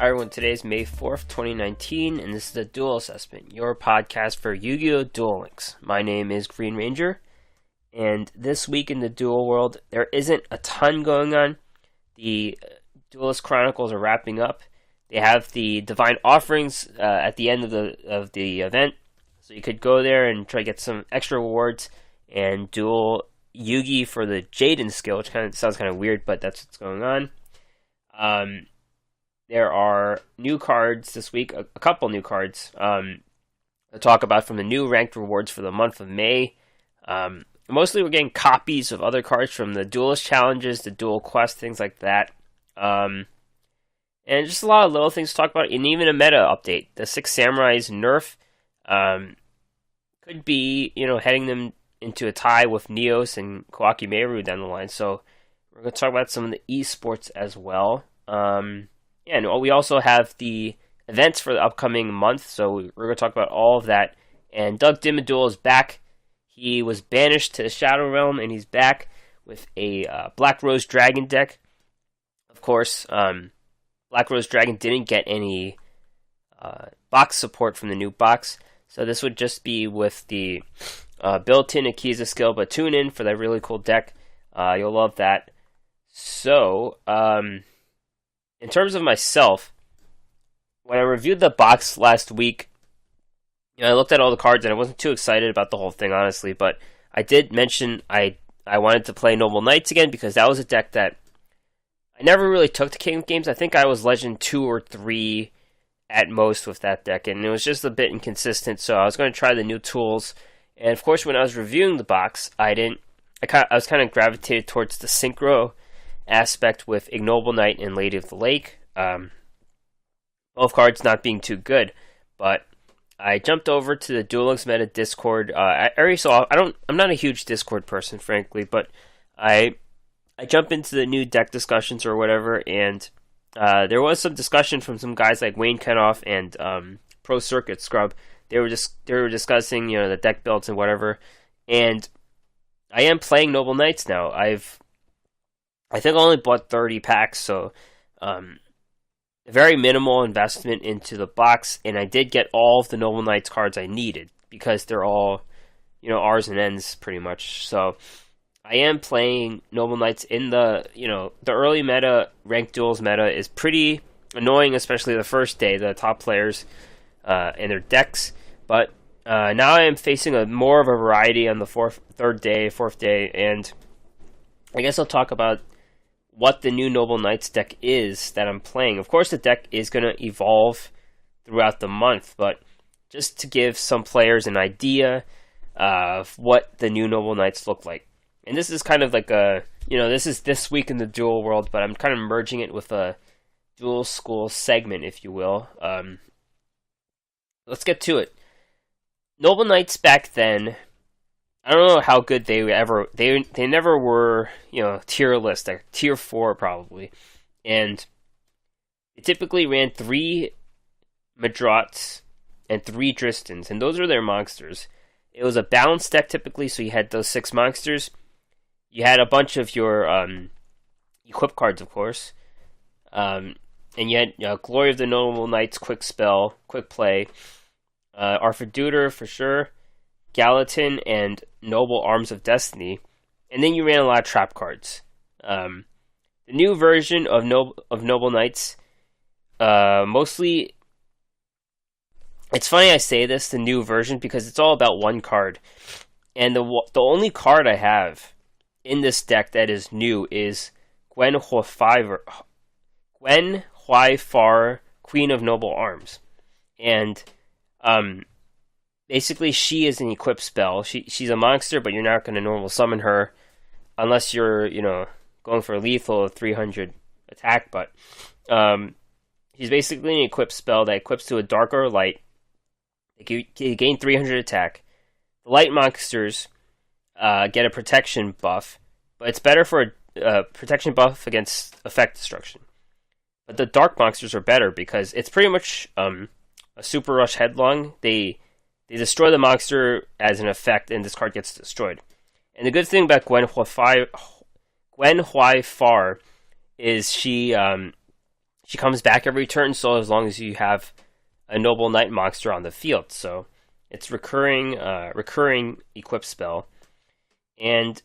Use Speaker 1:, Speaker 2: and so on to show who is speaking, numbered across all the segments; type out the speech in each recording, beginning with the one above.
Speaker 1: Hi everyone, today is May 4th, 2019, and this is the Duel Assessment, your podcast for Yu-Gi-Oh! Duel Links. My name is Green Ranger, and this week in the Duel World, there isn't a ton going on. The Duelist Chronicles are wrapping up. They have the Divine Offerings at the end of the event, so you could go there and try to get some extra rewards and duel Yugi for the Jaden skill, which sounds kind of weird, but that's what's going on. There are new cards this week, a couple new cards to talk about from the new ranked rewards for the month of May. Mostly we're getting copies of other cards from the Duelist Challenges, the Duel Quest, things like that. And just a lot of little things to talk about, and even a meta update. The Six Samurai's nerf could be, heading them into a tie with Neos and Kawaki Meiru down the line. So we're going to talk about some of the esports as well. And we also have the events for the upcoming month, so we're going to talk about all of that. And Doug Dimmadule is back. He was banished to the Shadow Realm, and he's back with a Black Rose Dragon deck. Of course, Black Rose Dragon didn't get any box support from the new box, so this would just be with the built-in Akiza skill, but tune in for that really cool deck. You'll love that. So, in terms of myself, when I reviewed the box last week, I looked at all the cards and I wasn't too excited about the whole thing, honestly, but I did mention I wanted to play Noble Knights again because that was a deck that I never really took to King games. I think I was Legend 2 or 3 at most with that deck, and it was just a bit inconsistent, so I was going to try the new tools. And of course, when I was reviewing the box, I was kind of gravitated towards the synchro aspect with Ignoble Knight and Lady of the Lake. Both cards not being too good, but I jumped over to the Duel Links Meta Discord. I already saw. I'm not a huge Discord person, frankly, but I jump into the new deck discussions or whatever, and there was some discussion from some guys like Wayne Kenoff and Pro Circuit Scrub. They were discussing the deck builds and whatever, and I am playing Noble Knights now. I think I only bought 30 packs, so very minimal investment into the box, and I did get all of the Noble Knights cards I needed, because they're all, R's and N's pretty much. So I am playing Noble Knights in the early meta, ranked duels meta is pretty annoying, especially the first day, the top players and their decks, but now I am facing more of a variety on the fourth day, and I guess I'll talk about what the new Noble Knights deck is that I'm playing. Of course, the deck is going to evolve throughout the month, but just to give some players an idea of what the new Noble Knights look like. And this is kind of like this is this week in the Duel World, but I'm kind of merging it with a Duel School segment, if you will. Let's get to it. Noble Knights back then, I don't know how good they never were, tier list, like tier 4 probably. And they typically ran 3 Madrots and 3 Dristans, and those are their monsters. It was a balanced deck typically, so you had those 6 monsters. You had a bunch of your equip cards, of course. And you had Glory of the Noble Knights, Quick Spell, Quick Play, Arthur for sure, Gallatin, and Noble Arms of Destiny, and then you ran a lot of trap cards. The new version of Noble Knights, mostly, it's funny I say this, the new version, because it's all about one card, and the only card I have in this deck that is new is Gwen Huai-Far, Queen of Noble Arms, and basically, she is an equipped spell. She's a monster, but you're not going to normal summon her unless you're, going for a lethal 300 attack. But she's basically an equipped spell that equips to a dark or light. You gain 300 attack. The light monsters get a protection buff, but it's better for a protection buff against effect destruction. But the dark monsters are better because it's pretty much a Super Rush Headlong. They destroy the monster as an effect, and this card gets destroyed. And the good thing about Gwen Huai-Far is she She comes back every turn, so as long as you have a Noble Knight monster on the field. So it's recurring equip spell. And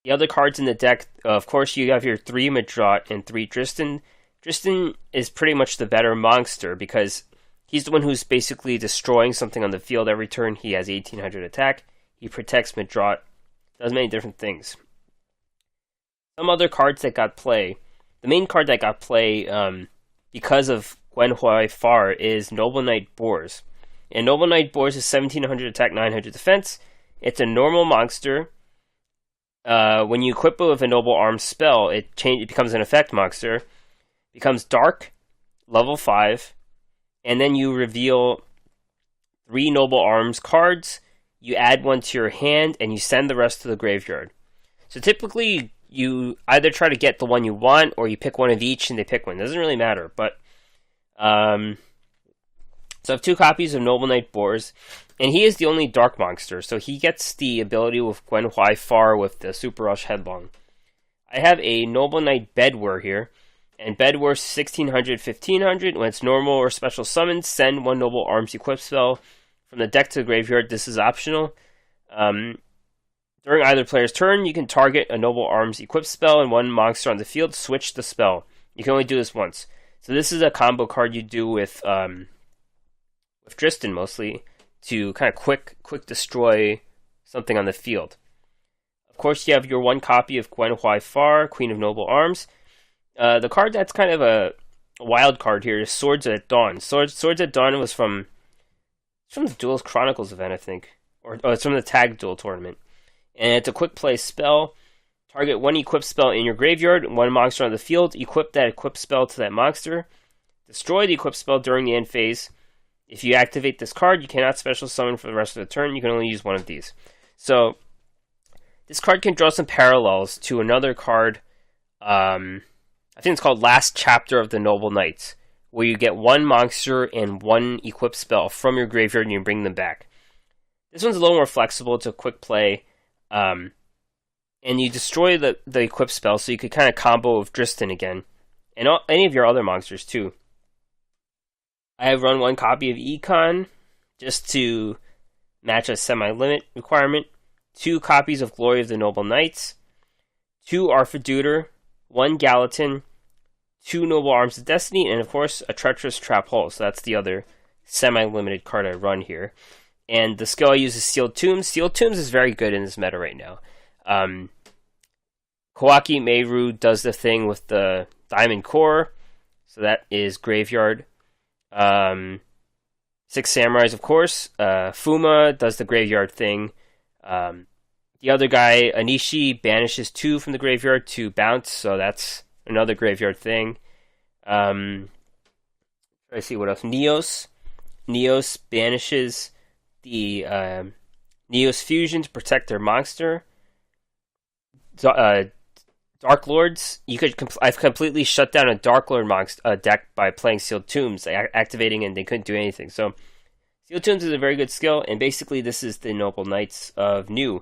Speaker 1: the other cards in the deck, of course, you have your 3 Madrot and 3 Dristan. Dristan is pretty much the better monster because he's the one who's basically destroying something on the field every turn. He has 1800 attack. He protects Madrot, does many different things. Some other cards that got play. The main card that got play because of Gwen Huai Far is Noble Knight Boars. And Noble Knight Boars is 1700 attack, 900 defense. It's a normal monster. When you equip it with a Noble Arms spell, it becomes an effect monster. Becomes Dark, level 5. And then you reveal 3 Noble Arms cards. You add one to your hand, and you send the rest to the graveyard. So typically, you either try to get the one you want, or you pick one of each, and they pick one. It doesn't really matter, but... So I have 2 copies of Noble Knight Boars, and he is the only Dark monster, so he gets the ability with Gwen Huai Far with the Super Rush Headlong. I have a Noble Knight Bedwar here, and Bedwar 1600, 1500. When it's normal or special summon, send 1 Noble Arms equip spell from the deck to the graveyard. This is optional. During either player's turn, you can target a Noble Arms equip spell and 1 monster on the field, switch the spell. You can only do this once. So this is a combo card you do with Dristan mostly, to kind of quick destroy something on the field. Of course, you have your 1 copy of Gwen Huai Far, Queen of Noble Arms. The card that's kind of a wild card here is Swords at Dawn. Swords at Dawn was from the Duels Chronicles event, I think. Or it's from the Tag Duel tournament. And it's a quick play spell. Target 1 equip spell in your graveyard, 1 monster on the field. Equip that equip spell to that monster. Destroy the equip spell during the end phase. If you activate this card, you cannot special summon for the rest of the turn. You can only use one of these. So, this card can draw some parallels to another card. I think it's called Last Chapter of the Noble Knights, where you get 1 monster and 1 equip spell from your graveyard and you bring them back. This one's a little more flexible. It's a quick play. And you destroy the equip spell, so you could kind of combo with Dristan again. And any of your other monsters, too. I have run 1 copy of Econ, just to match a semi-limit requirement. 2 copies of Glory of the Noble Knights. 2 Arthur 1 Gallatin. 2 Noble Arms of Destiny, and of course, a Treacherous Trap Hole. So that's the other semi-limited card I run here. And the skill I use is Sealed Tombs. Sealed Tombs is very good in this meta right now. Kawaki Meru does the thing with the Diamond Core, so that is Graveyard. 6 Samurais, of course. Fuma does the Graveyard thing. The other guy, Anishi, banishes 2 from the graveyard to bounce, so that's another graveyard thing. Let's see what else. Neos banishes the Neos Fusion to protect their monster. Dark Lords, I've completely shut down a Dark Lord deck by playing Sealed Tombs, activating, and they couldn't do anything. So Sealed Tombs is a very good skill, and basically this is the Noble Knights of New.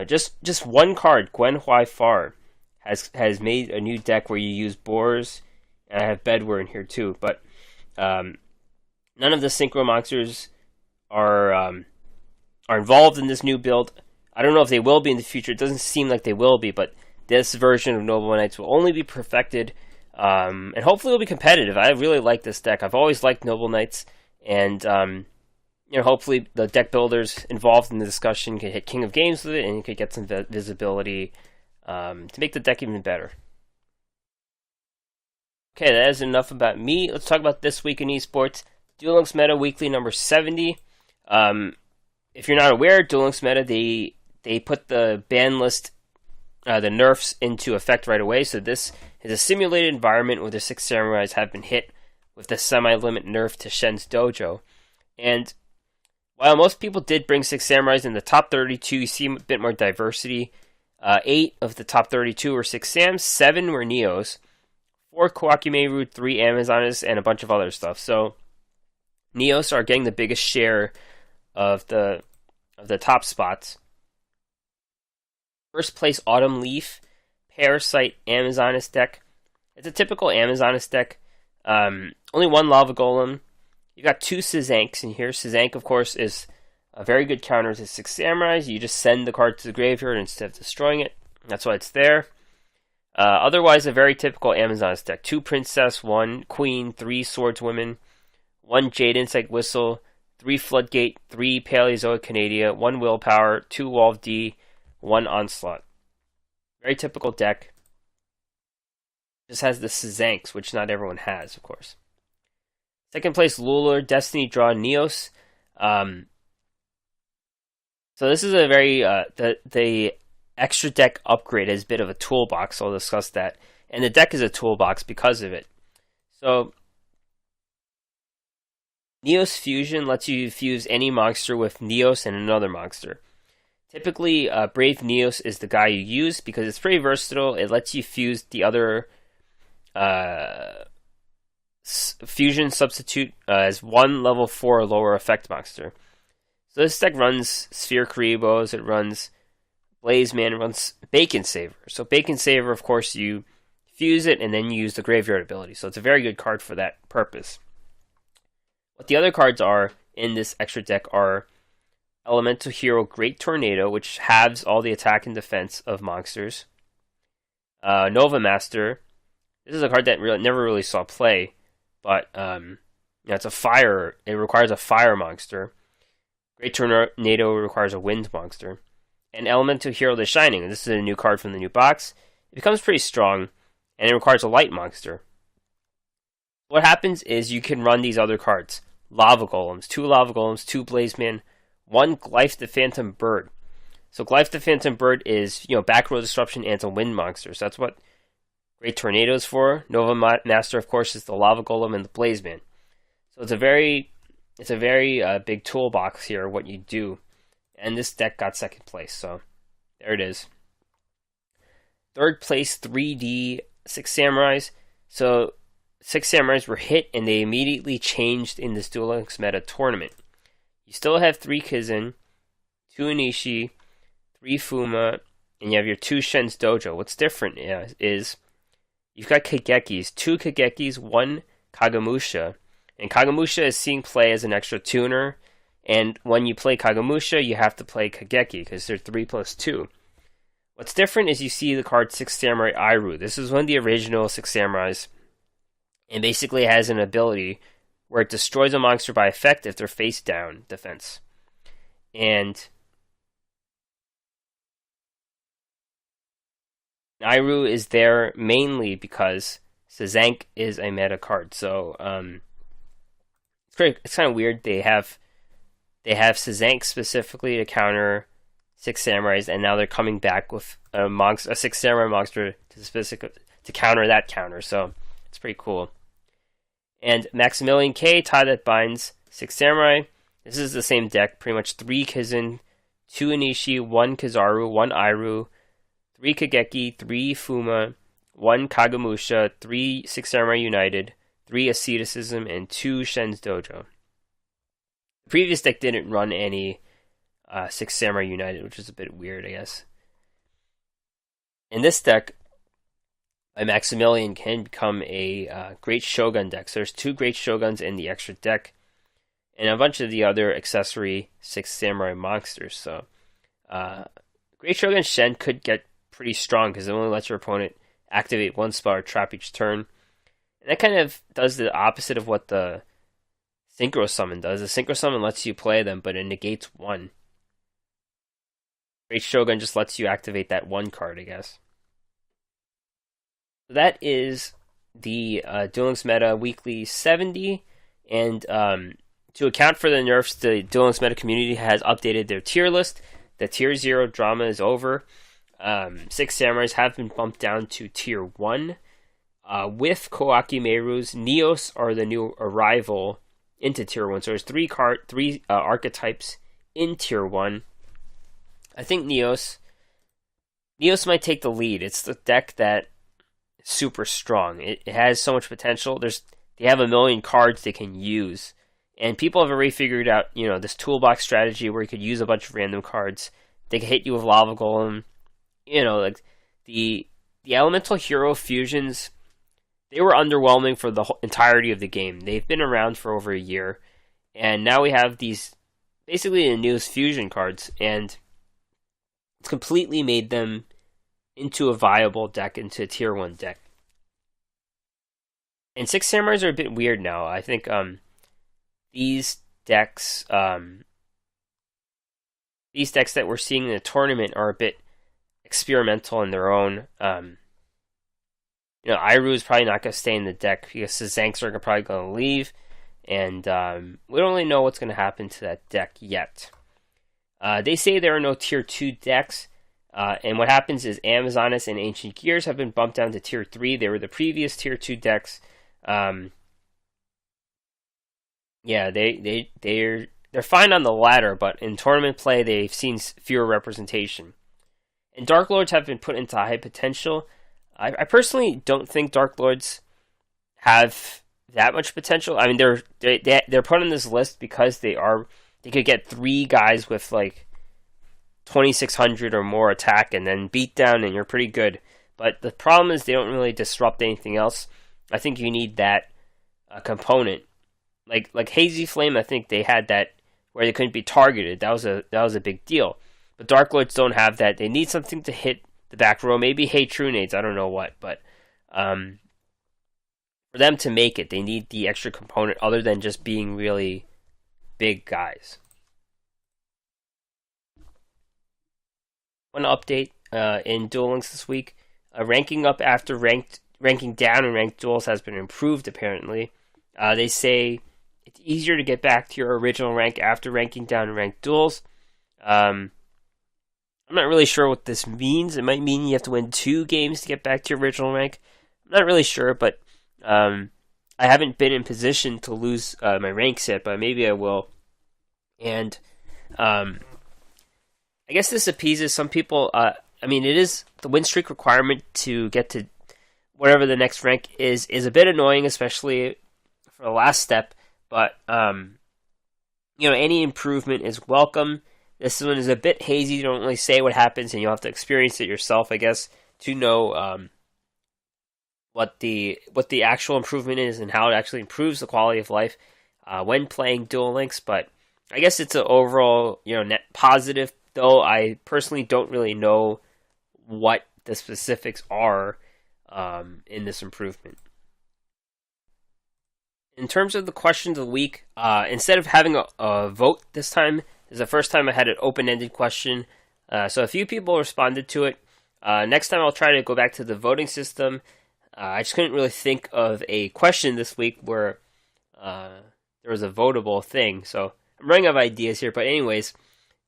Speaker 1: Just 1 card, Gwen Huai Far, has made a new deck where you use Boars, and I have Bedwar in here too. But none of the Synchro monsters are involved in this new build. I don't know if they will be in the future. It doesn't seem like they will be, but this version of Noble Knights will only be perfected, and hopefully it'll be competitive. I really like this deck. I've always liked Noble Knights, and hopefully the deck builders involved in the discussion can hit King of Games with it, and you could get some visibility to make the deck even better. Okay, that is enough about me. Let's talk about this week in esports. Duel Links Meta Weekly number 70. If you're not aware, Duel Links Meta, they put the ban list, the nerfs into effect right away. So this is a simulated environment where the 6 Samurais have been hit with the semi-limit nerf to Shen's Dojo. And while most people did bring 6 Samurais in the top 32, you see a bit more diversity. 8 of the top 32 were 6 Sams, 7 were Neos, 4 Kowakimeru, 3 Amazonas, and a bunch of other stuff. So Neos are getting the biggest share of the top spots. First place, Autumn Leaf, Parasite, Amazonas deck. It's a typical Amazoness deck. Only one Lava Golem. You got two Szanks in here. Szank, of course, is a very good counter to 6 Samurais. You just send the card to the graveyard instead of destroying it. That's why it's there. Otherwise, a very typical Amazoness deck. 2 Princess, 1 Queen, 3 Swordswomen, 1 Jade Insect Whistle, 3 Floodgate, 3 Paleozoic Canadia, 1 Willpower, 2 Wall of D, 1 Onslaught. Very typical deck. Just has the Szanks, which not everyone has, of course. Second place, Lular, Destiny Draw, Neos. So this is a very, the extra deck upgrade is a bit of a toolbox, so I'll discuss that. And the deck is a toolbox because of it. So, Neos Fusion lets you fuse any monster with Neos and another monster. Typically, Brave Neos is the guy you use because it's pretty versatile. It lets you fuse the other fusion substitute as 1 level 4 or lower effect monster. So this deck runs Sphere Karibos, it runs Blaze Man, it runs Bacon Saver. So Bacon Saver, of course, you fuse it and then you use the graveyard ability. So it's a very good card for that purpose. What the other cards are in this extra deck are Elemental Hero Great Tornado, which halves all the attack and defense of monsters. Nova Master. This is a card that never really saw play, but it's a fire. It requires a fire monster. Great Tornado requires a wind monster. And Elemental Hero The Shining. This is a new card from the new box. It becomes pretty strong, and it requires a light monster. What happens is you can run these other cards. Lava Golems, 2 Lava Golems, 2 Blazeman, 1 Glyph the Phantom Bird. So Glyph the Phantom Bird is, back row disruption and it's a wind monster. So that's what Great Tornado is for. Nova Master, of course, is the Lava Golem and the Blazeman. So it's a very big toolbox here, what you do. And this deck got second place, so there it is. Third place, 3D, 6 Samurais. So 6 Samurais were hit and they immediately changed in this Duel Links meta tournament. You still have 3 Kizun, 2 Inishi, 3 Fuma, and you have your 2 Shen's Dojo. What's different is you've got Kagekis, 2 Kagekis, 1 Kagemusha. And Kagemusha is seeing play as an extra tuner. And when you play Kagemusha, you have to play Kageki because they're 3+2. What's different is you see the card 6 Samurai Iru. This is one of the original 6 Samurais. And basically has an ability where it destroys a monster by effect if they're face down defense. And Iru is there mainly because Szank is a meta card. So it's kind of weird. They have Szank specifically to counter 6 Samurais, and now they're coming back with a 6 Samurai monster to counter that counter. So it's pretty cool. And Maximilian K, tie that binds 6 Samurai. This is the same deck, pretty much 3 Kizun, 2 Inishi, 1 Kizaru, 1 Iru, 3 Kageki, 3 Fuma, 1 Kagemusha, 3 6 Samurai United, 3 Asceticism, and 2 Shen's Dojo. The previous deck didn't run any 6 Samurai United, which is a bit weird, I guess. In this deck, Maximilian can become a Great Shogun deck. So there's 2 Great Shoguns in the extra deck, and a bunch of the other accessory 6 Samurai monsters. So Great Shogun Shen could get pretty strong because it only lets your opponent activate 1 spell or trap each turn. And that kind of does the opposite of what the Synchro Summon does. The Synchro Summon lets you play them, but it negates 1. Great Shogun just lets you activate that 1 card, I guess. So that is the Duel Links Meta Weekly 70, and to account for the nerfs, the Duel Links Meta community has updated their tier list. The Tier 0 drama is over. 6 Samurais have been bumped down to Tier 1. With Koaki Meiru's, Neos are the new arrival into Tier 1. So there's 3 archetypes in Tier 1. I think Neos might take the lead. It's the deck that is super strong. It has so much potential. They have a million cards they can use. And people have already figured out, this toolbox strategy where you could use a bunch of random cards. They can hit you with Lava Golem. Like the Elemental Hero fusions they were underwhelming for the whole entirety of the game. They've been around for over a year, and now we have these basically the newest fusion cards, and it's completely made them into a viable deck, into a tier 1 deck. And Six Samurais are a bit weird now. I think these decks that we're seeing in the tournament are a bit experimental in their own. Iru is probably not going to stay in the deck because the Zanks are probably going to leave, and we don't really know what's going to happen to that deck yet. They say there are no tier 2 decks, and what happens is Amazonas and Ancient Gears have been bumped down to tier 3. They were the previous tier 2 decks. They're fine on the ladder, but in tournament play they've seen fewer representation. And Dark Lords have been put into high potential. I personally don't think Dark Lords have that much potential. I mean, they're put on this list because they could get 3 guys with like 2600 or more attack and then beat down, and you're pretty good. But the problem is they don't really disrupt anything else. I think you need that component. Like Hazy Flame, I think they had that where they couldn't be targeted. That was a big deal. But Dark Lords don't have that. They need something to hit the back row. Maybe Hate True Nades, I don't know what. But for them to make it, they need the extra component other than just being really big guys. One update in Duel Links this week. Ranking up after ranking down in ranked duels has been improved, apparently. They say it's easier to get back to your original rank after ranking down in ranked duels. I'm not really sure what this means. It might mean you have to win 2 games to get back to your original rank. I'm not really sure, but I haven't been in position to lose my ranks yet, but maybe I will. And I guess this appeases some people. It is the win streak requirement to get to whatever the next rank is a bit annoying, especially for the last step. But any improvement is welcome. This one is a bit hazy. You don't really say what happens, and you'll have to experience it yourself, I guess, to know what the actual improvement is and how it actually improves the quality of life when playing Duel Links. But I guess it's an overall net positive. Though I personally don't really know what the specifics are in this improvement. In terms of the questions of the week, instead of having a vote this time, this is the first time I had an open-ended question. So a few people responded to it. Next time I'll try to go back to the voting system. I just couldn't really think of a question this week where there was a votable thing. So I'm running out of ideas here. But anyways,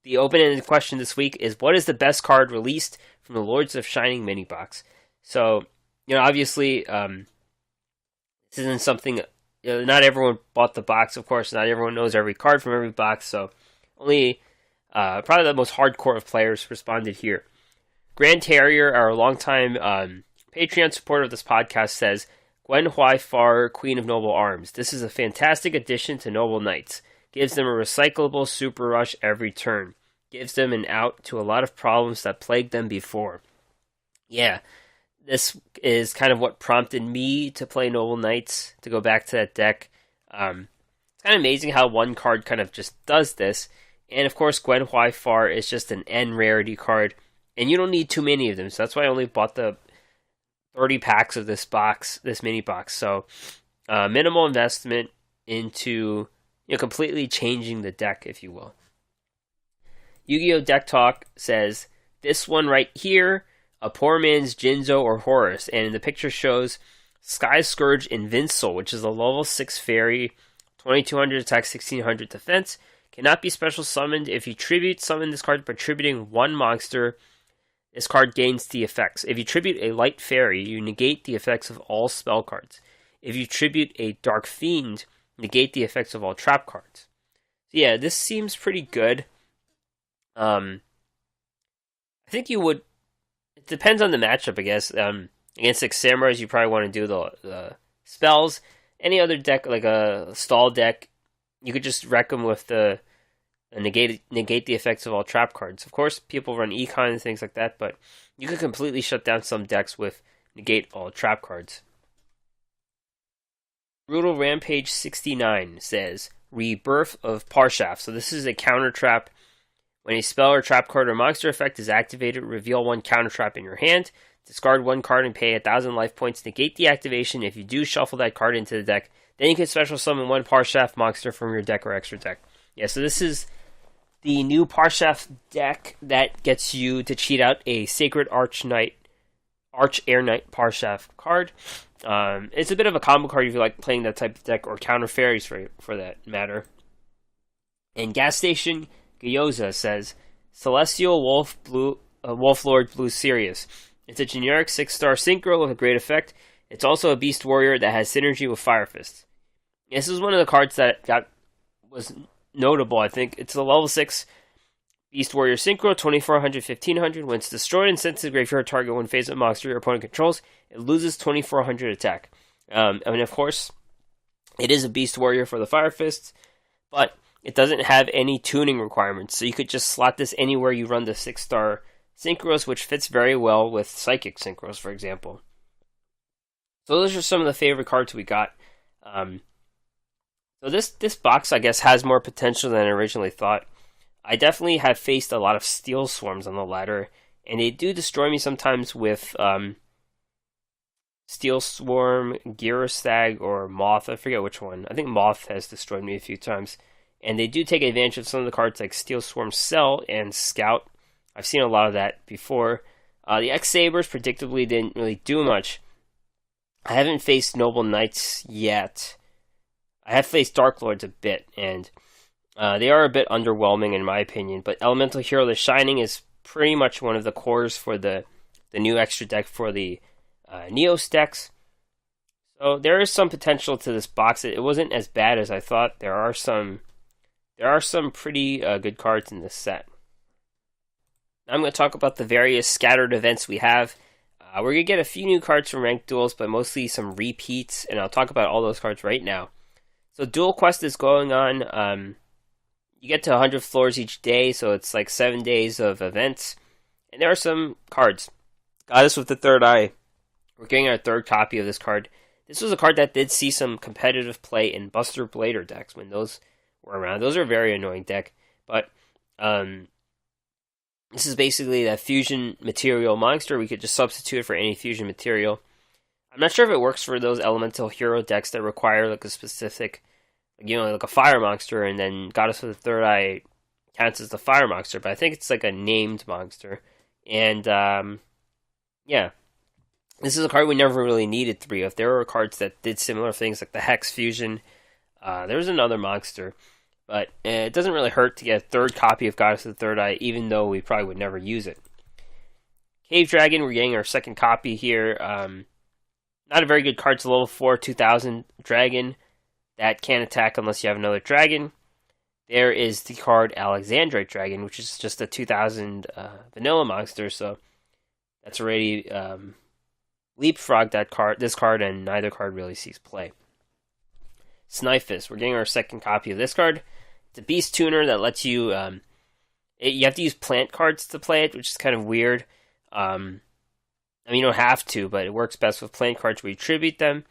Speaker 1: the open-ended question this week is, what is the best card released from the Lords of Shining mini box? So, obviously, this isn't something, not everyone bought the box, of course. Not everyone knows every card from every box, so only probably the most hardcore of players responded here. Grand Terrier, our longtime Patreon supporter of this podcast, says, Gwen Huai Far, Queen of Noble Arms. This is a fantastic addition to Noble Knights. Gives them a recyclable super rush every turn. Gives them an out to a lot of problems that plagued them before. Yeah, this is kind of what prompted me to play Noble Knights, to go back to that deck. It's kind of amazing how one card kind of just does this. And of course, Gwen Huai Far is just an N rarity card. And you don't need too many of them, so that's why I only bought the 30 packs of this box, this mini box. So, minimal investment into completely changing the deck, if you will. Yu-Gi-Oh! Deck Talk says, this one right here, a poor man's Jinzo or Horus, and the picture shows Sky Scourge Invincible, which is a level 6 fairy, 2200 attack, 1600 defense, cannot be special summoned. If you tribute summon this card by tributing one monster, this card gains the effects. If you tribute a light fairy, you negate the effects of all spell cards. If you tribute a dark fiend, negate the effects of all trap cards. So yeah, this seems pretty good. I think you would. It depends on the matchup, I guess. Against Six Samurais, you probably want to do the spells. Any other deck, like a stall deck, you could just wreck them with the negate the effects of all trap cards. Of course, people run econ and things like that, but you could completely shut down some decks with negate all trap cards. Brutal Rampage 69 says, Rebirth of Parshaft. So this is a counter trap. When a spell or trap card or monster effect is activated, reveal one counter trap in your hand. Discard one card and pay 1,000 life points. Negate the activation. If you do, shuffle that card into the deck. Then you can special summon one Parshaft monster from your deck or extra deck. Yeah, so this is the new Parshaft deck that gets you to cheat out a Sacred Arch Air Knight Parshaft card. It's a bit of a combo card if you like playing that type of deck, or counter fairies for that matter. And Gas Station Gyoza says, Celestial Wolf Lord Blue Sirius. It's a generic 6-star synchro with a great effect. It's also a Beast Warrior that has synergy with Fire Fist. This is one of the cards that was notable, I think. It's a level 6 Beast Warrior Synchro, 2400, 1500. When it's destroyed and sent to the graveyard, target one face-up monster your opponent controls, it loses 2400 attack. Of course, it is a Beast Warrior for the Fire Fists, but it doesn't have any tuning requirements, so you could just slot this anywhere you run the 6-star Synchros, which fits very well with Psychic Synchros, for example. So those are some of the favorite cards we got. So this box, I guess, has more potential than I originally thought. I definitely have faced a lot of Steel Swarms on the ladder, and they do destroy me sometimes with Steel Swarm, Girostag, or Moth. I forget which one. I think Moth has destroyed me a few times. And they do take advantage of some of the cards like Steel Swarm Cell and Scout. I've seen a lot of that before. The X-Sabers predictably didn't really do much. I haven't faced Noble Knights yet. I have faced Dark Lords a bit, and they are a bit underwhelming in my opinion. But Elemental Hero The Shining is pretty much one of the cores for the new extra deck for the Neos decks. So there is some potential to this box. It wasn't as bad as I thought. There are some pretty good cards in this set. Now I'm going to talk about the various scattered events we have. We're going to get a few new cards from Ranked Duels, but mostly some repeats, and I'll talk about all those cards right now. So Duel Quest is going on. You get to 100 floors each day, so it's like 7 days of events. And there are some cards. Goddess with the Third Eye. We're getting our third copy of this card. This was a card that did see some competitive play in Buster Blader decks when those were around. Those are a very annoying deck. But this is basically that fusion material monster. We could just substitute it for any fusion material. I'm not sure if it works for those elemental hero decks that require like a specific, like a fire monster, and then Goddess with the Third Eye counts as the fire monster. But I think it's like a named monster. And yeah, this is a card we never really needed 3 of. There were cards that did similar things, like the Hex Fusion. There was another monster. But it doesn't really hurt to get a third copy of Goddess of the Third Eye, even though we probably would never use it. Cave Dragon, we're getting our second copy here. Not a very good card. It's a level 4, 2000 dragon that can't attack unless you have another dragon. There is the card Alexandrite Dragon, which is just a 2000 vanilla monster, so that's already leapfrogged this card, and neither card really sees play. Snifus, we're getting our second copy of this card. It's a beast tuner that lets you, you have to use plant cards to play it, which is kind of weird. You don't have to, but it works best with plant cards where you tribute them.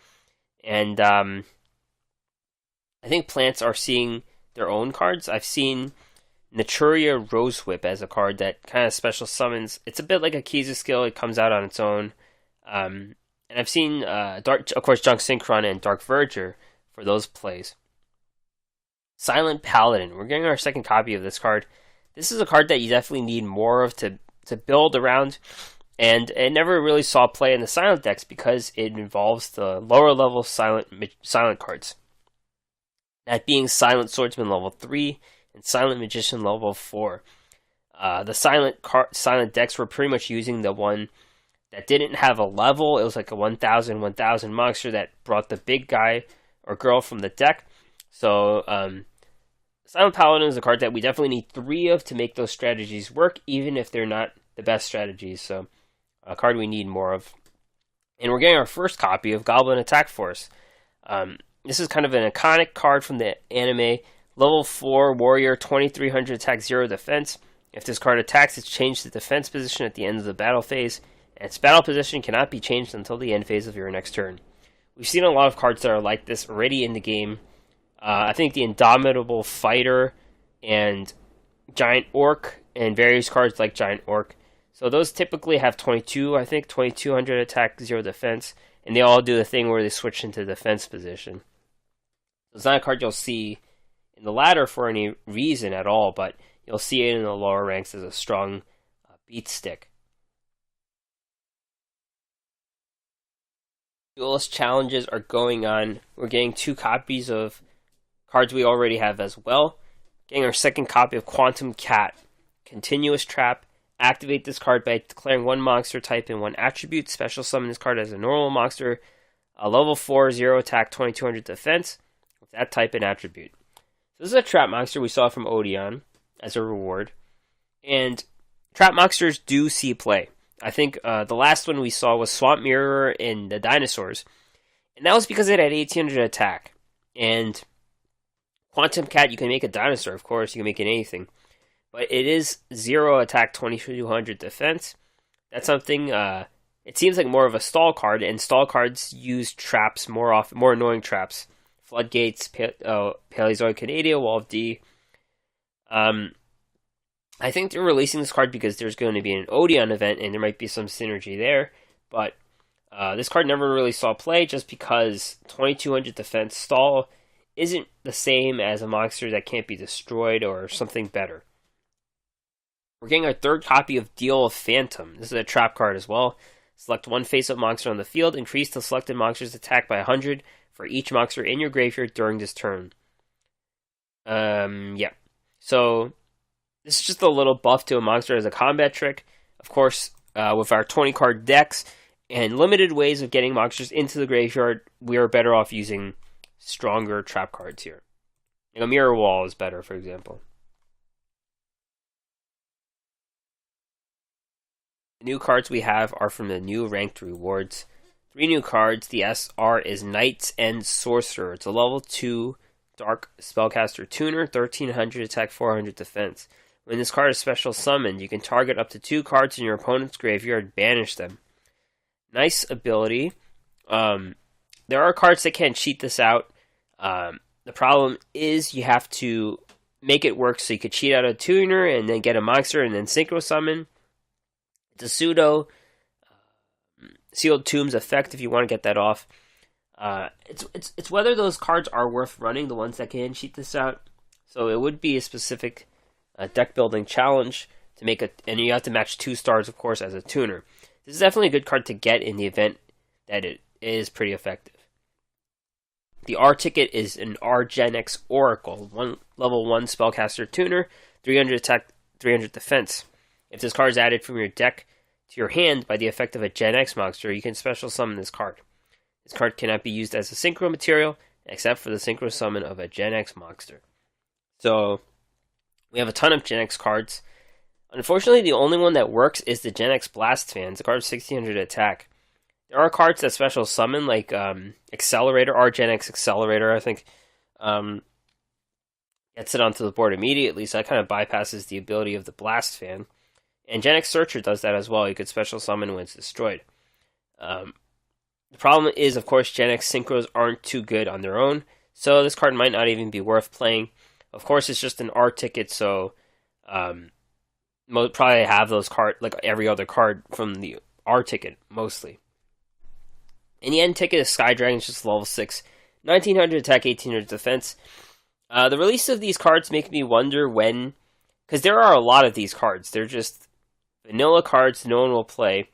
Speaker 1: And I think plants are seeing their own cards. I've seen Naturia Rosewhip as a card that kind of special summons. It's a bit like a Kiza skill. It comes out on its own. And I've seen, of course, Junk Synchron and Dark Verger for those plays. Silent Paladin. We're getting our second copy of this card. This is a card that you definitely need more of to build around, and it never really saw play in the silent decks because it involves the lower level silent cards. That being Silent Swordsman level 3 and Silent Magician level 4. The silent decks were pretty much using the one that didn't have a level. It was like a 1000 monster that brought the big guy or girl from the deck. So Silent Paladin is a card that we definitely need 3 of to make those strategies work, even if they're not the best strategies. So a card we need more of. And we're getting our first copy of Goblin Attack Force. This is kind of an iconic card from the anime. Level 4 warrior, 2300 attack, 0 defense. If this card attacks, it's changed to defense position at the end of the battle phase, and its battle position cannot be changed until the end phase of your next turn. We've seen a lot of cards that are like this already in the game. I think the Indomitable Fighter and Giant Orc and various cards like Giant Orc. So those typically have 2200 attack, 0 defense, and they all do the thing where they switch into defense position. It's not a card you'll see in the ladder for any reason at all, but you'll see it in the lower ranks as a strong beat stick. Duelist Challenges are going on. We're getting 2 copies of cards we already have as well. Getting our second copy of Quantum Cat. Continuous Trap. Activate this card by declaring 1 monster type and 1 attribute. Special summon this card as a normal monster. A level 4, 0 attack, 2200 defense. With that type and attribute. This is a trap monster we saw from Odeon as a reward. And trap monsters do see play. I think the last one we saw was Swamp Mirror and the Dinosaurs. And that was because it had 1800 attack. And Quantum Cat, you can make a dinosaur, of course. You can make it anything. But it is 0 attack, 2200 defense. That's something, it seems like more of a stall card. And stall cards use traps more often, more annoying traps. Floodgates, Paleozoic Canadia, Wall of D. I think they're releasing this card because there's going to be an Odeon event and there might be some synergy there. But this card never really saw play just because 2200 defense stall isn't the same as a monster that can't be destroyed or something better. We're getting our third copy of Deal of Phantom. This is a trap card as well. Select 1 face-up monster on the field. Increase the selected monster's attack by 100 for each monster in your graveyard during this turn. Yeah. So, this is just a little buff to a monster as a combat trick. Of course, with our 20-card decks and limited ways of getting monsters into the graveyard, we are better off using stronger trap cards here. A Mirror Wall is better, for example. The new cards we have are from the new ranked rewards. 3 new cards. The SR is Knight's End Sorcerer. It's a level 2 Dark Spellcaster Tuner, 1300 attack, 400 defense. When this card is special summoned, you can target up to 2 cards in your opponent's graveyard, banish them. Nice ability. There are cards that can cheat this out. The problem is you have to make it work so you could cheat out a tuner and then get a monster and then synchro summon. It's a pseudo Sealed Tombs effect if you want to get that off. It's whether those cards are worth running, the ones that can cheat this out. So it would be a specific deck building challenge to make it, and you have to match 2 stars, of course, as a tuner. This is definitely a good card to get in the event that it is pretty effective. The R ticket is an R-Gen-X Oracle, level 1 spellcaster tuner, 300 attack, 300 defense. If this card is added from your deck to your hand by the effect of a Gen X monster, you can special summon this card. This card cannot be used as a synchro material, except for the synchro summon of a Gen X monster. So, we have a ton of Gen X cards. Unfortunately, the only one that works is the Gen X Blast Fan. It's a card of 1600 attack. There are cards that special summon, like Accelerator, or Gen X Accelerator, I think. Gets it onto the board immediately, so that kind of bypasses the ability of the Blast Fan. And Gen X Searcher does that as well. You could special summon when it's destroyed. The problem is, of course, Gen X Synchros aren't too good on their own, so this card might not even be worth playing. Of course, it's just an R ticket, so probably have those cards, like every other card from the R ticket, mostly. And the N ticket is Sky Dragon, just level 6. 1900 attack, 1800 defense. The release of these cards make me wonder when, because there are a lot of these cards. They're just vanilla cards no one will play.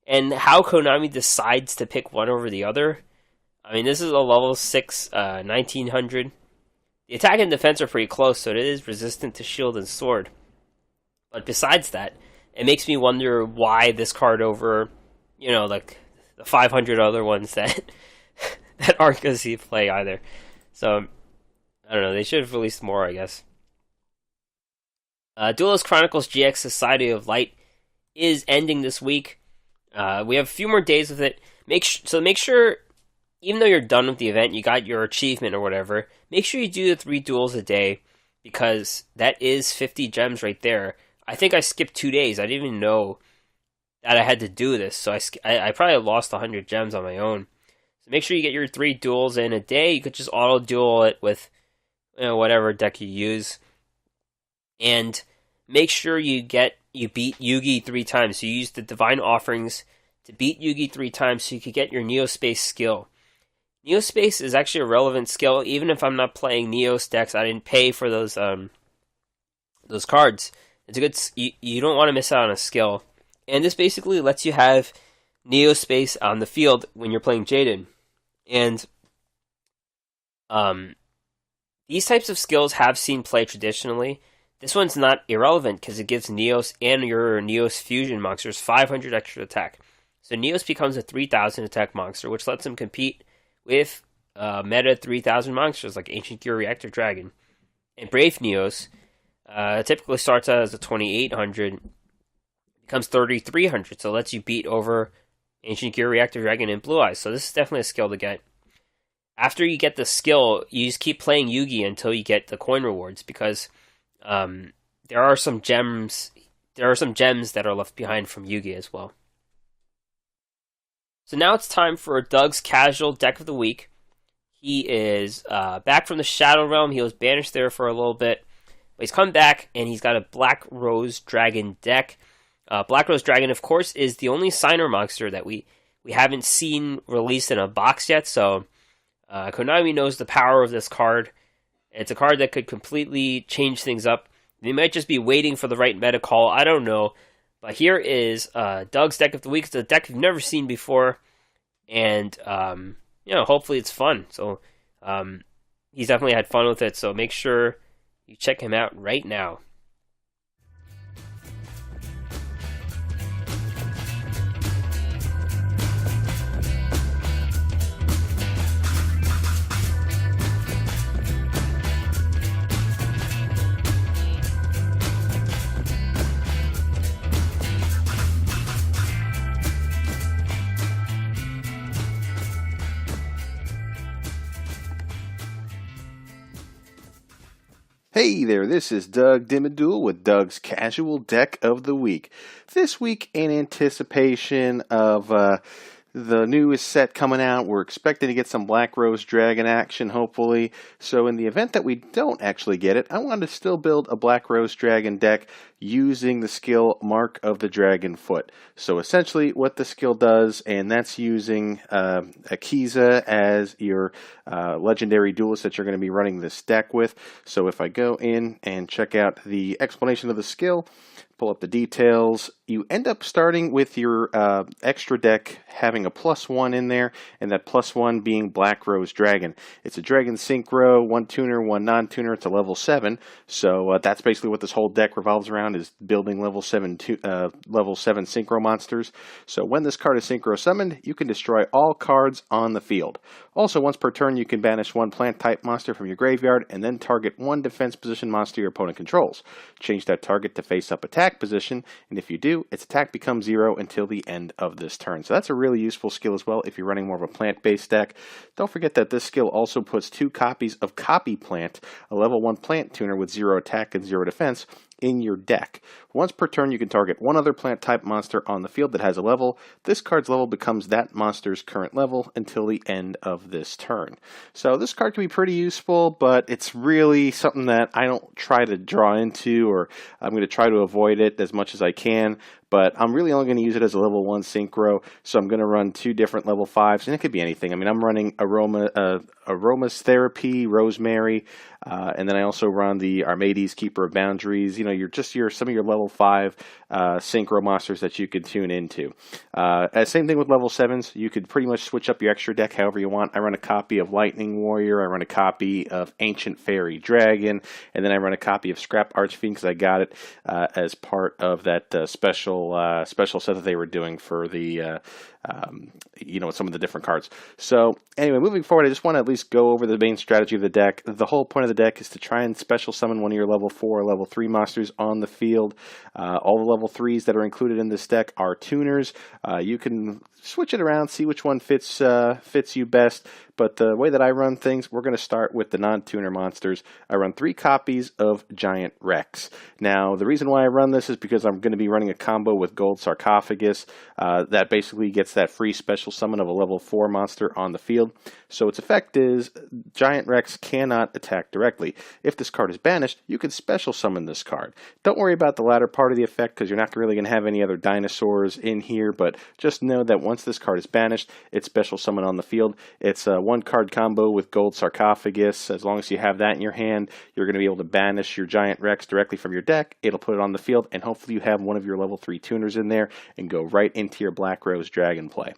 Speaker 1: And how Konami decides to pick one over the other. I mean, this is a level 6, 1900. The attack and defense are pretty close, so it is resistant to shield and sword. But besides that, it makes me wonder why this card over, like the 500 other ones that that aren't going to see play either. So, I don't know, they should have released more, I guess. Duelist Chronicles GX Society of Light is ending this week. We have a few more days with it. Make sure, even though you're done with the event, you got your achievement or whatever, make sure you do the 3 duels a day, because that is 50 gems right there. I think I skipped 2 days. I didn't even know that I had to do this, so I probably lost 100 gems on my own. So make sure you get your 3 duels in a day. You could just auto duel it with whatever deck you use, and make sure you beat Yugi 3 times. So you use the Divine Offerings to beat Yugi 3 times, so you could get your Neospace skill. Neospace is actually a relevant skill, even if I'm not playing Neos decks. I didn't pay for those cards. It's a good. You don't want to miss out on a skill, and this basically lets you have Neospace on the field when you're playing Jaden. And these types of skills have seen play traditionally. This one's not irrelevant because it gives Neos and your Neos fusion monsters 500 extra attack. So Neos becomes a 3000 attack monster, which lets him compete with meta 3000 monsters like Ancient Gear Reactor Dragon. And Brave Neos typically starts out as a 2800, becomes 3300, so it lets you beat over Ancient Gear Reactor Dragon and Blue Eyes. So this is definitely a skill to get. After you get the skill, you just keep playing Yugi until you get the coin rewards, because there are some gems that are left behind from Yugi as well. So now it's time for Doug's casual deck of the week. He is back from the Shadow Realm. He was banished there for a little bit, but he's come back and he's got a Black Rose Dragon deck. Black Rose Dragon, of course, is the only signer monster that we haven't seen released in a box yet, so Konami knows the power of this card. It's a card that could completely change things up. They might just be waiting for the right meta call. I don't know. But here is Doug's deck of the week. It's a deck you've never seen before. And, hopefully it's fun. So he's definitely had fun with it. So make sure you check him out right now.
Speaker 2: Hey there, this is Doug Dimmadule with Doug's Casual Deck of the Week. This week, in anticipation of the newest set coming out, we're expecting to get some Black Rose Dragon action, hopefully. So in the event that we don't actually get it, I wanted to still build a Black Rose Dragon deck using the skill Mark of the Dragon Foot. So essentially what the skill does, and that's using Akiza as your legendary duelist that you're going to be running this deck with. So if I go in and check out the explanation of the skill, pull up the details, you end up starting with your extra deck having a +1 in there, and that +1 being Black Rose Dragon. It's a Dragon Synchro, 1 tuner, 1 non-tuner. It's a level 7, so that's basically what this whole deck revolves around, is building level 7 Synchro monsters. So when this card is Synchro summoned, you can destroy all cards on the field. Also, once per turn, you can banish 1 plant-type monster from your graveyard, and then target 1 defense position monster your opponent controls. Change that target to face-up attack position, and if you do, its attack becomes 0 until the end of this turn. So that's a really useful skill as well if you're running more of a plant-based deck. Don't forget that this skill also puts 2 copies of Copy Plant, a level 1 plant tuner with 0 attack and 0 defense, in your deck. Once per turn, you can target 1 other plant-type monster on the field that has a level. This card's level becomes that monster's current level until the end of this turn. So this card can be pretty useful, but it's really something that I don't try to draw into, or I'm going to try to avoid it as much as I can. But I'm really only going to use it as a level 1 Synchro, so I'm going to run 2 different level 5s, and it could be anything. I mean, I'm running Aromas Therapy, Rosemary, and then I also run the Armades, Keeper of Boundaries. You know, some of your level 5 Synchro monsters that you could tune into. Same thing with level 7s. You could pretty much switch up your extra deck however you want. I run a copy of Lightning Warrior, I run a copy of Ancient Fairy Dragon, and then I run a copy of Scrap Archfiend because I got it as part of that special set that they were doing for the some of the different cards. So anyway, moving forward, I just want to at least go over the main strategy of the deck. The whole point of the deck is to try and special summon one of your level 4 or level 3 monsters on the field. All the level 3s that are included in this deck are tuners. You can switch it around, see which one fits you best. but the way that I run things, we're going to start with the non-tuner monsters. I run 3 copies of Giant Rex. Now, the reason why I run this is because I'm going to be running a combo with Gold Sarcophagus. That basically gets that free special summon of a level 4 monster on the field. So its effect is Giant Rex cannot attack directly. If this card is banished, you can special summon this card. Don't worry about the latter part of the effect because you're not really going to have any other dinosaurs in here, but just know that once this card is banished, it's special summon on the field. It's a 1-card combo with Gold Sarcophagus. As long as you have that in your hand, you're going to be able to banish your Giant Rex directly from your deck. It'll put it on the field, and hopefully you have one of your level 3 tuners in there and go right into your Black Rose Dragon play.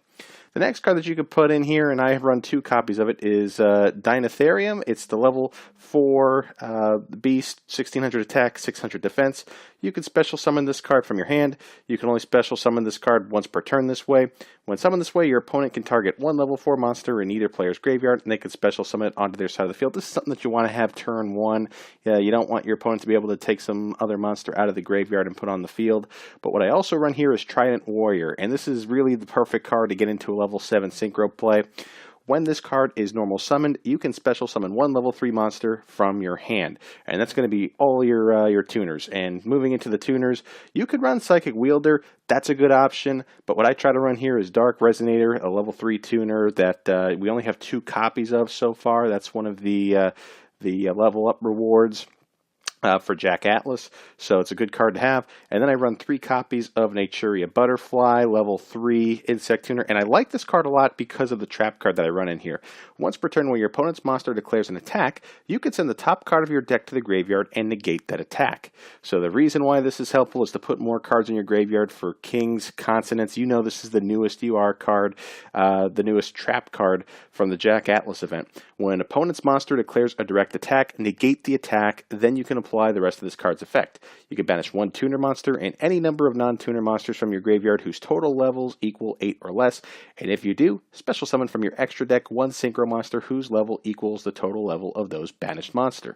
Speaker 2: The next card that you could put in here, and I have run 2 copies of it, is Dinotherium. It's the level 4 beast, 1600 attack, 600 defense. You can special summon this card from your hand. You can only special summon this card once per turn this way. When summoned this way, your opponent can target 1 level 4 monster in either player's graveyard, and they can special summon it onto their side of the field. This is something that you want to have turn 1. You don't want your opponent to be able to take some other monster out of the graveyard and put on the field. But what I also run here is Trident Warrior, and this is really the perfect card to get into a level 7 synchro play. When this card is normal summoned, you can special summon 1 level 3 monster from your hand. And that's going to be all your tuners. And moving into the tuners, you could run Psychic Wielder. That's a good option. But what I try to run here is Dark Resonator, a level 3 tuner that we only have 2 copies of so far. That's one of the level up rewards for Jack Atlas, so it's a good card to have. And then I run 3 copies of Naturia Butterfly, level 3 Insect Tuner, and I like this card a lot because of the trap card that I run in here. Once per turn, when your opponent's monster declares an attack, you can send the top card of your deck to the graveyard and negate that attack. So the reason why this is helpful is to put more cards in your graveyard for Kings, Consonants. You know this is the newest UR card, the newest trap card from the Jack Atlas event. When an opponent's monster declares a direct attack, negate the attack, then you can apply the rest of this card's effect. You can banish 1 tuner monster and any number of non-tuner monsters from your graveyard whose total levels equal 8 or less, and if you do, special summon from your extra deck 1 synchro monster whose level equals the total level of those banished monsters.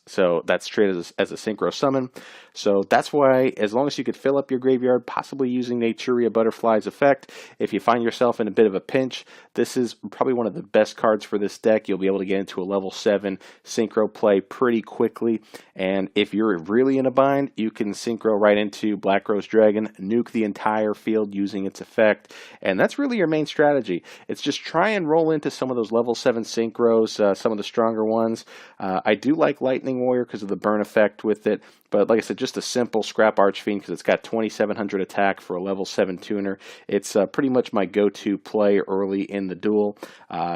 Speaker 2: So that's treated as a synchro summon. So that's why, as long as you could fill up your graveyard, possibly using Naturia Butterfly's effect, if you find yourself in a bit of a pinch, this is probably one of the best cards for this deck. You'll be able to get into a level 7 synchro play pretty quickly, and if you're really in a bind, you can synchro right into Black Rose Dragon, nuke the entire field using its effect, and that's really your main strategy. It's just try and roll into some of those level 7 synchros, some of the stronger ones. I do like Lightning Warrior because of the burn effect with it, but like I said, just a simple Scrap Archfiend because it's got 2700 attack for a level 7 tuner. It's pretty much my go-to play early in the duel.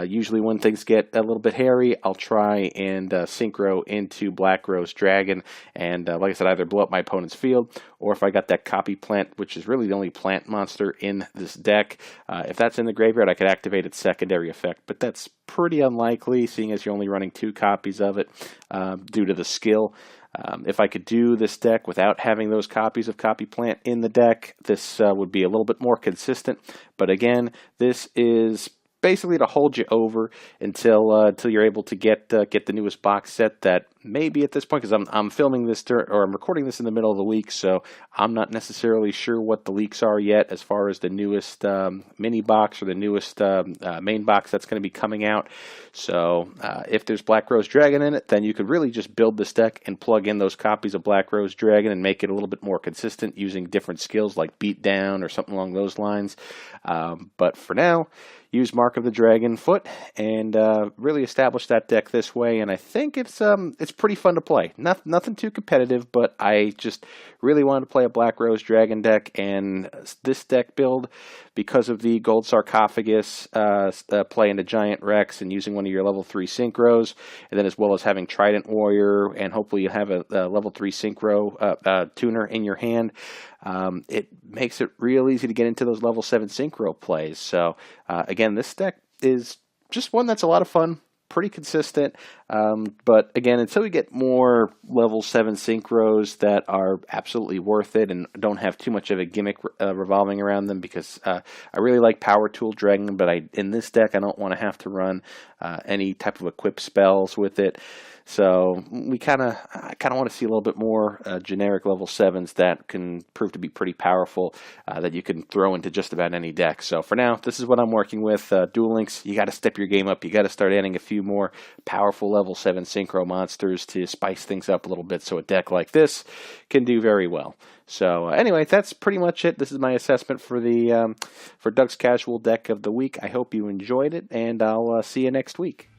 Speaker 2: Usually when things get a little bit hairy, I'll try and synchro into Black Rose Dragon, and like I said, either blow up my opponent's field, or if I got that Copy Plant, which is really the only plant monster in this deck, if that's in the graveyard, I could activate its secondary effect, but that's pretty unlikely, seeing as you're only running 2 copies of it due to the skill. If I could do this deck without having those copies of Copy Plant in the deck, this would be a little bit more consistent. But again, this is basically to hold you over until you're able to get the newest box set that maybe at this point, because I'm filming this or I'm recording this in the middle of the week, so I'm not necessarily sure what the leaks are yet as far as the newest mini box or the newest main box that's going to be coming out. So if there's Black Rose Dragon in it, then you could really just build this deck and plug in those copies of Black Rose Dragon and make it a little bit more consistent using different skills like Beat Down or something along those lines. But for now, use Mark of the Dragon Foot and really establish that deck this way, and I think it's pretty fun to play. Nothing too competitive, but I just really wanted to play a Black Rose Dragon deck, and this deck build, because of the Gold Sarcophagus play into Giant Rex and using one of your level 3 synchros, and then as well as having Trident Warrior, and hopefully you have a level 3 synchro tuner in your hand, it makes it real easy to get into those level 7 synchro plays. So again, this deck is just one that's a lot of fun, pretty consistent, but again, until we get more level 7 synchros that are absolutely worth it and don't have too much of a gimmick revolving around them, because I really like Power Tool Dragon, but in this deck I don't want to have to run any type of equip spells with it. So I kind of want to see a little bit more generic level 7s that can prove to be pretty powerful, that you can throw into just about any deck. So for now, this is what I'm working with. Duel Links, you got to step your game up. You got to start adding a few more powerful level 7 synchro monsters to spice things up a little bit, so a deck like this can do very well. So anyway, that's pretty much it. This is my assessment for the for Doug's Casual Deck of the Week. I hope you enjoyed it, and I'll see you next week.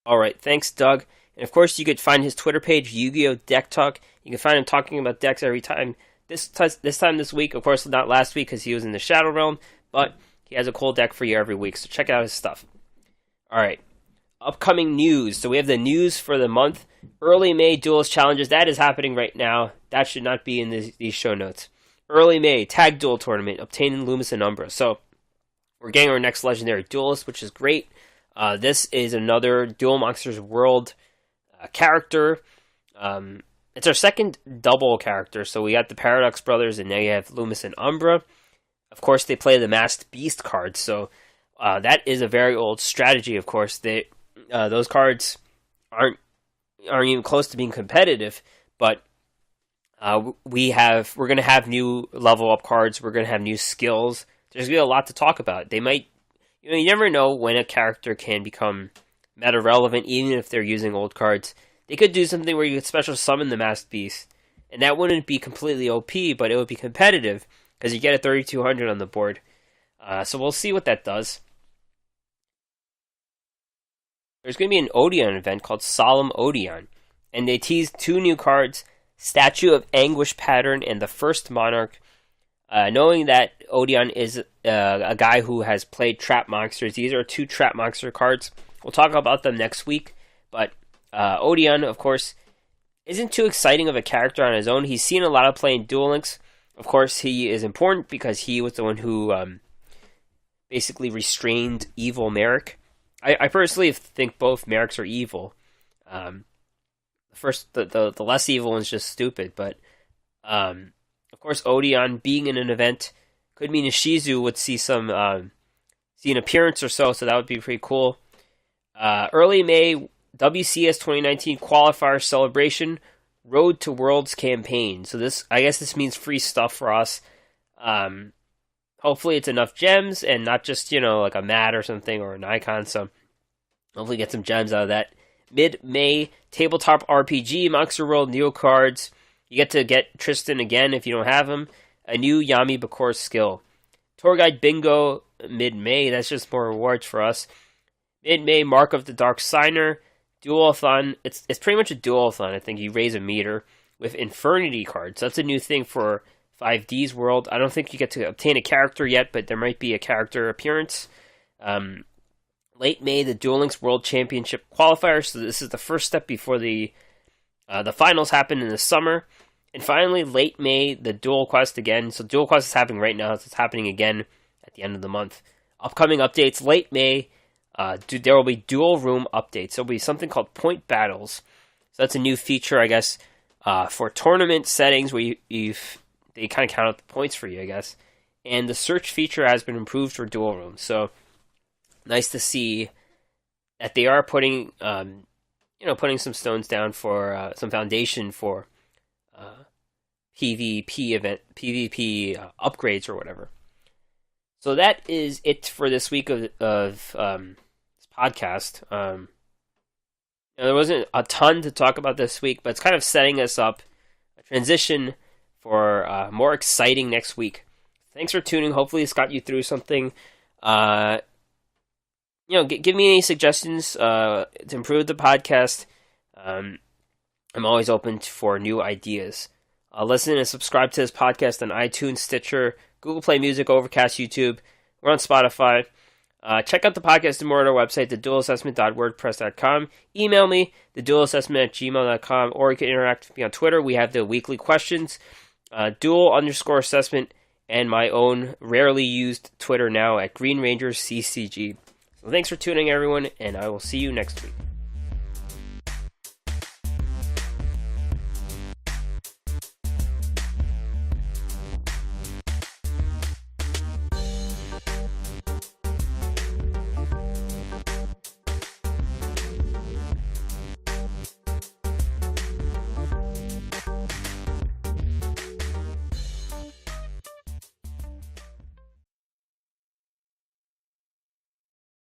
Speaker 1: All right, thanks, Doug. And of course, you could find his Twitter page, Yu-Gi-Oh! Deck Talk. You can find him talking about decks every time. This time this week, of course, not last week because he was in the Shadow Realm, but he has a cool deck for you every week, so check out his stuff. All right, upcoming news. So we have the news for the month. Early May Duelist Challenges. That is happening right now. That should not be in these show notes. Early May Tag Duel Tournament, obtaining Loomis and Umbra. So we're getting our next Legendary Duelist, which is great. This is another Duel Monsters World character. It's our second double character, so we got the Paradox Brothers, and now you have Loomis and Umbra. Of course, they play the Masked Beast cards, so that is a very old strategy. Of course, those cards aren't even close to being competitive, but we're going to have new level up cards. We're going to have new skills. There's going to be a lot to talk about. They might. You never know when a character can become meta relevant, even if they're using old cards. They could do something where you could special summon the Masked Beast, and that wouldn't be completely OP, but it would be competitive because you get a 3200 on the board. So we'll see what that does. There's going to be an Odeon event called Solemn Odeon, and they teased 2 new cards: Statue of Anguish Pattern and the First Monarch. Knowing that Odeon is a guy who has played Trap Monsters, these are 2 Trap Monster cards. We'll talk about them next week, but Odeon, of course, isn't too exciting of a character on his own. He's seen a lot of play in Duel Links. Of course, he is important because he was the one who basically restrained evil Merrick. I personally think both Merricks are evil. The less evil one's just stupid, but of course, Odeon being in an event could mean Ishizu would see an appearance or so that would be pretty cool. Early May, WCS 2019 Qualifier Celebration Road to Worlds campaign. So I guess this means free stuff for us. Hopefully it's enough gems and not just, like a mat or something or an icon. So hopefully get some gems out of that. Mid-May, Tabletop RPG, Monster World Neo cards. You get to get Tristan again if you don't have him. A new Yami Bakor skill. Tour Guide Bingo, mid-May. That's just more rewards for us. Mid-May, Mark of the Dark Signer. Duelathon. It's pretty much a duelathon. I think you raise a meter with Infernity cards. That's a new thing for 5D's World. I don't think you get to obtain a character yet, but there might be a character appearance. Late May, the Duel Links World Championship qualifier. So this is the first step before the finals happen in the summer. And finally, late May, the Duel Quest again. So Duel Quest is happening right now. It's happening again at the end of the month. Upcoming updates, late May, there will be Duel Room updates. There will be something called Point Battles. So that's a new feature, I guess, for tournament settings where they kind of count out the points for you, I guess. And the search feature has been improved for Duel Room. So nice to see that they are putting some stones down for some foundation for PvP upgrades or whatever. So that is it for this week of this podcast. There wasn't a ton to talk about this week, but it's kind of setting us up a transition for more exciting next week. Thanks for tuning. Hopefully, it's got you through something. Give me any suggestions to improve the podcast. I'm always open for new ideas. Listen and subscribe to this podcast on iTunes, Stitcher, Google Play Music, Overcast, YouTube. We're on Spotify. Check out the podcast and more at our website, theduelassessment.wordpress.com. Email me, theduelassessment@gmail.com, or you can interact with me on Twitter. We have the weekly questions, duel_assessment, and my own rarely used Twitter now at Green Rangers CCG. So thanks for tuning in, everyone, and I will see you next week.